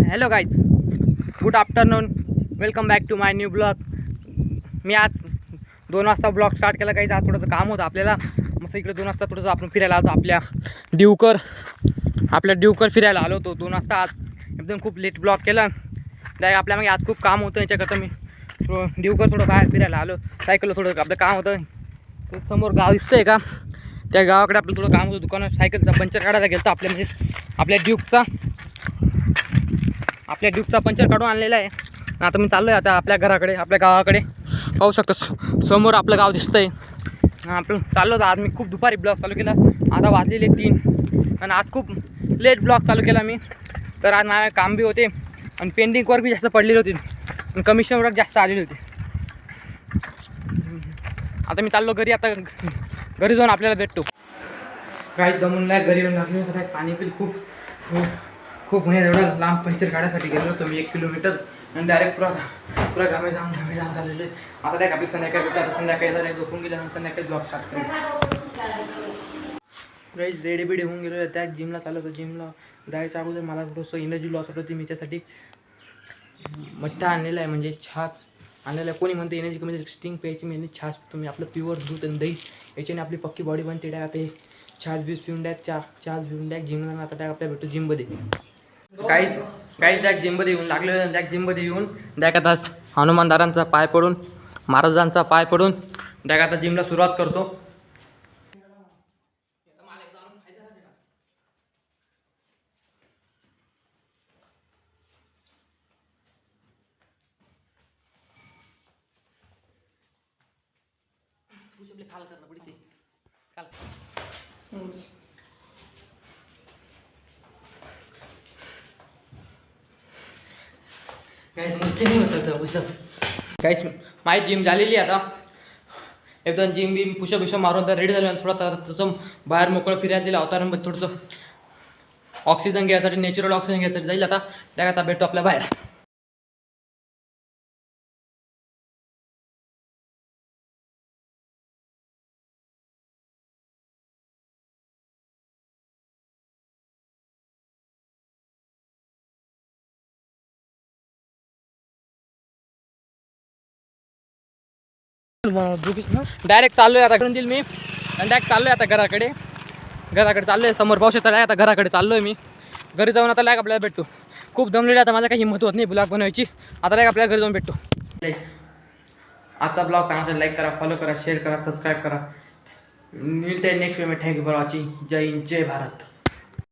Hello guys, good afternoon. Welcome back to my new blog. मी आज 2 वाजता blog start केला. काही आज थोडंसं काम होतं आपल्याला. मस्त इकडे 2 वाजता थोडंसं आपण फिरायला आलो. आपल्या ड्यूकर फिरायला आलो होतो 2 वाजता. आज एकदम खूप लेट ब्लॉग केला. डायरेक्ट आपल्या मागे आज खूप काम होतं. याच्याकरता मी ड्यूकर थोडं बाहेर फिरायला आलो. सायकलला थोडं आपलं काम होतं. ते समोर गाव दिसतंय का, त्या गावाकडे आपलं थोडं काम होतं. दुकानात सायकलचा पंचर काढायला गेलं तर आपल्या ड्यूकचा पंचर काढून आणलेला आहे. आता मी चाललो आहे आता आपल्या गावाकडे. पाहू शकतो समोर आपलं गाव दिसतंय. आपण चाललो होतो. आज मी खूप दुपारी ब्लॉग चालू केला. आता वाजलेले 3 आणि आज खूप लेट ब्लॉग चालू केला मी. तर आज माझे काम बी होते आणि पेंडिंग वर्क बी जास्त पडलेली होती आणि कमिशन वर्क जास्त आलेली होती. आता मी चाललो घरी. आता घरी जाऊन आपल्याला भेटतो. काहीच दमून नाही. घरी येऊन लागले तर पाणी पिल खूप म्हणजे एवढा लांब पंचर काढायसाठी गेलो होतो मी 1 किलोमीटर आणि डायरेक्ट पुरा घामे जाम झालेले. आता काय आपली संध्याकाळी भेटतो. आता संध्याकाळी जरा झोपून गेलं, संध्याकाळी ब्लॉग स्टार्ट करेल. गाईज रेडी होऊन गेलो. त्या जिमला चाललो होतो. जिमला जायच्या अगोदर मला थोडंसं एनर्जी लॉस होत होती. मी त्यासाठी मठ्ठा आणलेला आहे, म्हणजे छास आणलेला आहे. कोणी म्हणते एनर्जी कमी स्टिंग प्यायची, म्हणजे छास तुम्ही आपलं प्युअर दूध आणि दही याच्याने आपली पक्की बॉडी बनते. डाय आता छास पिऊन द्या, छास पिऊन द्या. जिमला आता डाय आपल्या भेटतो जिममध्ये. काही डायरेक्ट जिममध्ये येऊन लागले. डायरेक्ट जिममध्ये येऊन डायरेक्ट आता हनुमानदारांचा पाय पडून, महाराजांचा पाय पडून डायरेक्ट आता जिमला सुरुवात करतो. खाल करणं पडते काल. गाइस मुझसे नहीं होता पुशअप. गाइस माझी जिम झालेली आता. एकदम जिम बिम पुशअप मारून तर रेडी झालं. थोडा तसं बाहेर मोकळं फिरायला दिलं अवतारण. थोडंसं ऑक्सिजन घ्यायसाठी, नॅचरल ऑक्सिजन घ्यायसाठी जाईल. आता भेटतो आपल्या बाहेर. डायरेक्ट चाललो आहे आता. करून देईल मी आणि डायरेक्ट चाललो आहे आता घराकडे चाललो आहे. समोर पाहू शकता. आता घराकडे चाललो आहे मी. घरी जाऊन आता आपल्याला भेटतो. खूप दमलेलं आता. माझा काही हिंमत होत नाही ब्लॉग बनवायची. आता आपल्याला घरी जाऊन भेटतो. आजचा ब्लॉग चांगला लाईक करा, फॉलो करा, शेअर करा, सबस्क्राईब करा. मिळते नेक्स्ट वे में. Thank you for watching. जय हिंद, जय भारत.